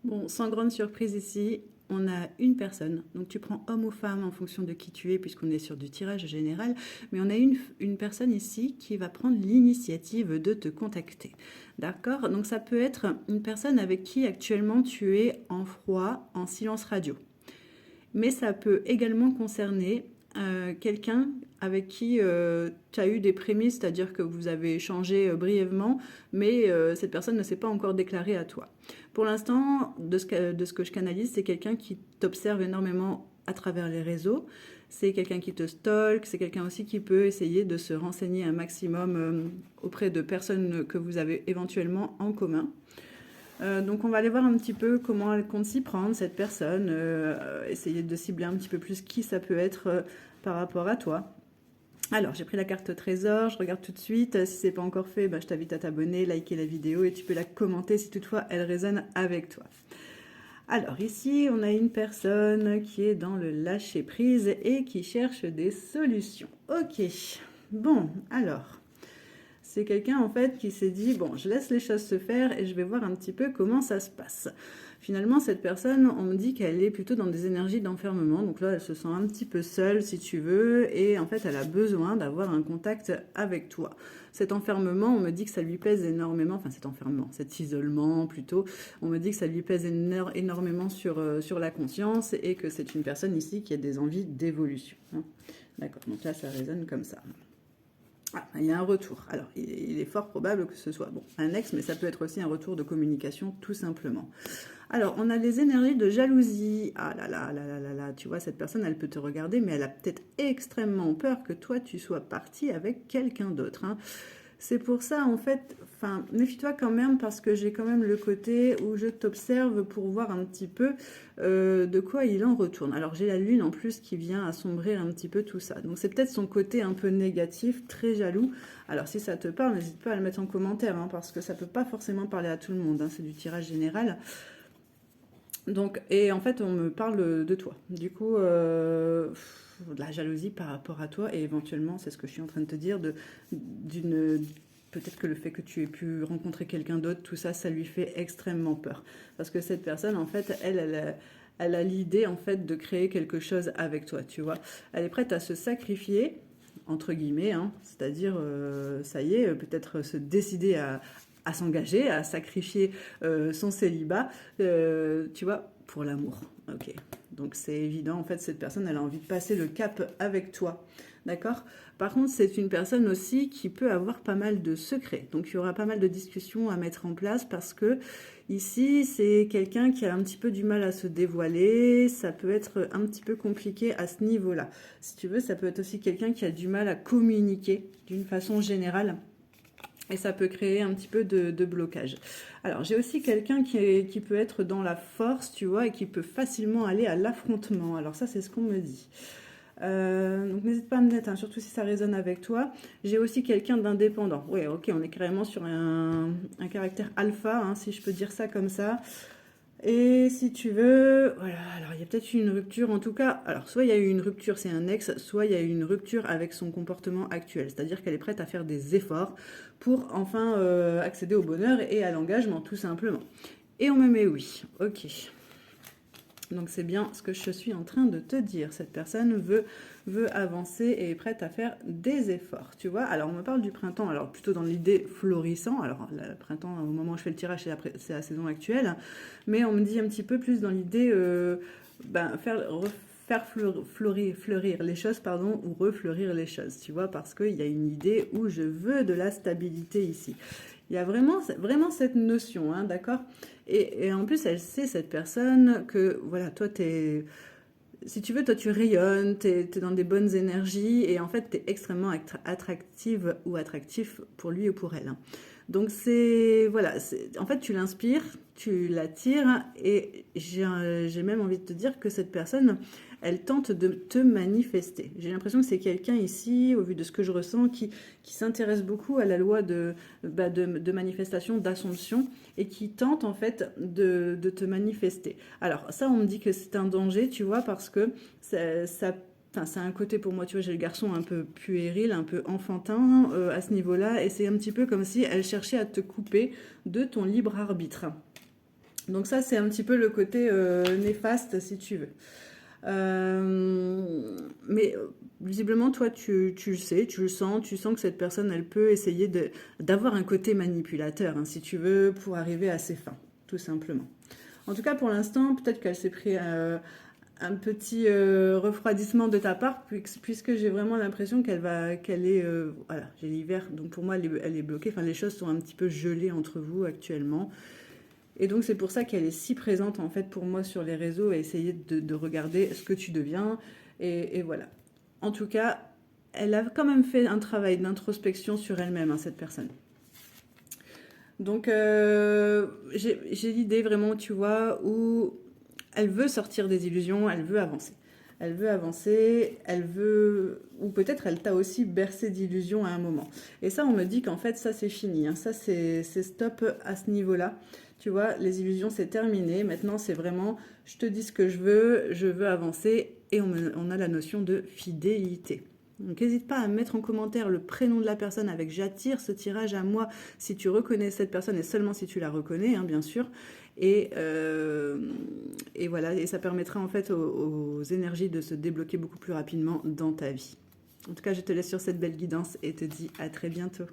Bon, sans grande surprise ici, on a une personne. Donc tu prends homme ou femme en fonction de qui tu es, puisqu'on est sur du tirage général. Mais on a une personne ici qui va prendre l'initiative de te contacter. D'accord? Donc ça peut être une personne avec qui actuellement tu es en froid, en silence radio. Mais ça peut également concerner quelqu'un avec qui tu as eu des prémices, c'est-à-dire que vous avez échangé brièvement, mais cette personne ne s'est pas encore déclarée à toi. Pour l'instant, de ce que je canalise, c'est quelqu'un qui t'observe énormément à travers les réseaux. C'est quelqu'un qui te stalk, c'est quelqu'un aussi qui peut essayer de se renseigner un maximum auprès de personnes que vous avez éventuellement en commun. Donc on va aller voir un petit peu comment elle compte s'y prendre, cette personne, essayer de cibler un petit peu plus qui ça peut être par rapport à toi. Alors j'ai pris la carte trésor, je regarde tout de suite, si c'est pas encore fait, bah, je t'invite à t'abonner, liker la vidéo et tu peux la commenter si toutefois elle résonne avec toi. Alors ici on a une personne qui est dans le lâcher prise et qui cherche des solutions. Ok, bon alors... C'est quelqu'un en fait qui s'est dit bon, je laisse les choses se faire et je vais voir un petit peu comment ça se passe. Finalement, cette personne, on me dit qu'elle est plutôt dans des énergies d'enfermement. Donc là, elle se sent un petit peu seule, si tu veux, et en fait, elle a besoin d'avoir un contact avec toi. Cet enfermement, on me dit que ça lui pèse énormément, enfin cet enfermement, cet isolement plutôt, on me dit que ça lui pèse énormément sur la conscience et que c'est une personne ici qui a des envies d'évolution. Hein. D'accord, donc là, ça résonne comme ça. Ah, il y a un retour. Alors, il est fort probable que ce soit bon, un ex, mais ça peut être aussi un retour de communication, tout simplement. Alors, on a les énergies de jalousie. Ah là là là là là là, tu vois, cette personne, elle peut te regarder, mais elle a peut-être extrêmement peur que toi, tu sois parti avec quelqu'un d'autre. Hein. C'est pour ça, en fait, enfin, méfie-toi quand même parce que j'ai quand même le côté où je t'observe pour voir un petit peu de quoi il en retourne. Alors, j'ai la lune en plus qui vient assombrir un petit peu tout ça. Donc, c'est peut-être son côté un peu négatif, très jaloux. Alors, si ça te parle, n'hésite pas à le mettre en commentaire hein, parce que ça peut pas forcément parler à tout le monde. Hein, c'est du tirage général. Donc, et en fait, on me parle de toi. Du coup, de la jalousie par rapport à toi, et éventuellement, c'est ce que je suis en train de te dire, d'une peut-être que le fait que tu aies pu rencontrer quelqu'un d'autre, tout ça, ça lui fait extrêmement peur. Parce que cette personne, en fait, elle a l'idée, en fait, de créer quelque chose avec toi, tu vois. Elle est prête à se sacrifier, entre guillemets, hein, c'est-à-dire, ça y est, peut-être se décider à s'engager, à sacrifier son célibat, tu vois, pour l'amour. Ok. Donc c'est évident, en fait, cette personne, elle a envie de passer le cap avec toi. D'accord? Par contre, c'est une personne aussi qui peut avoir pas mal de secrets. Donc il y aura pas mal de discussions à mettre en place parce que ici, c'est quelqu'un qui a un petit peu du mal à se dévoiler. Ça peut être un petit peu compliqué à ce niveau-là. Si tu veux, ça peut être aussi quelqu'un qui a du mal à communiquer d'une façon générale. Et ça peut créer un petit peu de blocage. Alors, j'ai aussi quelqu'un qui peut être dans la force, tu vois, et qui peut facilement aller à l'affrontement. Alors ça, c'est ce qu'on me dit. Donc n'hésite pas à me mettre, hein, surtout si ça résonne avec toi. J'ai aussi quelqu'un d'indépendant. Oui, ok, on est carrément sur un caractère alpha, hein, si je peux dire ça comme ça. Et si tu veux, voilà, alors il y a peut-être eu une rupture, en tout cas, alors soit il y a eu une rupture, c'est un ex, soit il y a eu une rupture avec son comportement actuel, c'est-à-dire qu'elle est prête à faire des efforts pour enfin accéder au bonheur et à l'engagement, tout simplement. Et on me met oui, ok. Donc c'est bien ce que je suis en train de te dire. Cette personne veut avancer et est prête à faire des efforts. Tu vois, alors on me parle du printemps, alors plutôt dans l'idée florissant. Alors le printemps, au moment où je fais le tirage, c'est la saison actuelle. Mais on me dit un petit peu plus dans l'idée faire fleurir les choses, pardon, ou refleurir les choses, tu vois, parce qu'il y a une idée où je veux de la stabilité ici. Il y a vraiment cette notion, hein, d'accord? Et en plus, elle sait, cette personne, que voilà, toi, si tu veux, toi, tu rayonnes, t'es dans des bonnes énergies, et en fait, t'es extrêmement attractive ou attractif pour lui ou pour elle. Hein. Donc, voilà, en fait, tu l'inspires, tu l'attires, et j'ai même envie de te dire que cette personne, elle tente de te manifester. J'ai l'impression que c'est quelqu'un ici, au vu de ce que je ressens, qui s'intéresse beaucoup à la loi de manifestation, d'assomption, et qui tente en fait de te manifester. Alors ça, on me dit que c'est un danger, tu vois, parce que enfin, c'est un côté pour moi, tu vois, j'ai le garçon un peu puéril, un peu enfantin à ce niveau-là, et c'est un petit peu comme si elle cherchait à te couper de ton libre arbitre. Donc ça, c'est un petit peu le côté néfaste, si tu veux. Mais visiblement, toi, tu le sais, tu sens que cette personne, elle peut essayer d'avoir un côté manipulateur, hein, si tu veux, pour arriver à ses fins, tout simplement. En tout cas, pour l'instant, peut-être qu'elle s'est pris un petit refroidissement de ta part, puisque j'ai vraiment l'impression qu'elle est, voilà, j'ai l'hiver, donc pour moi, elle est bloquée. Enfin, les choses sont un petit peu gelées entre vous actuellement. Et donc c'est pour ça qu'elle est si présente en fait pour moi sur les réseaux, à essayer de regarder ce que tu deviens. Et voilà. En tout cas, elle a quand même fait un travail d'introspection sur elle-même, hein, cette personne. Donc j'ai l'idée vraiment, tu vois, où elle veut sortir des illusions, elle veut avancer. Elle veut avancer, elle veut... Ou peut-être elle t'a aussi bercé d'illusions à un moment. Et ça, on me dit qu'en fait, ça, c'est fini, hein. Ça, c'est stop à ce niveau-là. Tu vois, les illusions, c'est terminé. Maintenant, c'est vraiment, je te dis ce que je veux avancer. Et on a la notion de fidélité. Donc, n'hésite pas à mettre en commentaire le prénom de la personne avec j'attire ce tirage à moi si tu reconnais cette personne et seulement si tu la reconnais, hein, bien sûr. Et, euh, et voilà, et ça permettra en fait aux énergies de se débloquer beaucoup plus rapidement dans ta vie. En tout cas, je te laisse sur cette belle guidance et te dis à très bientôt.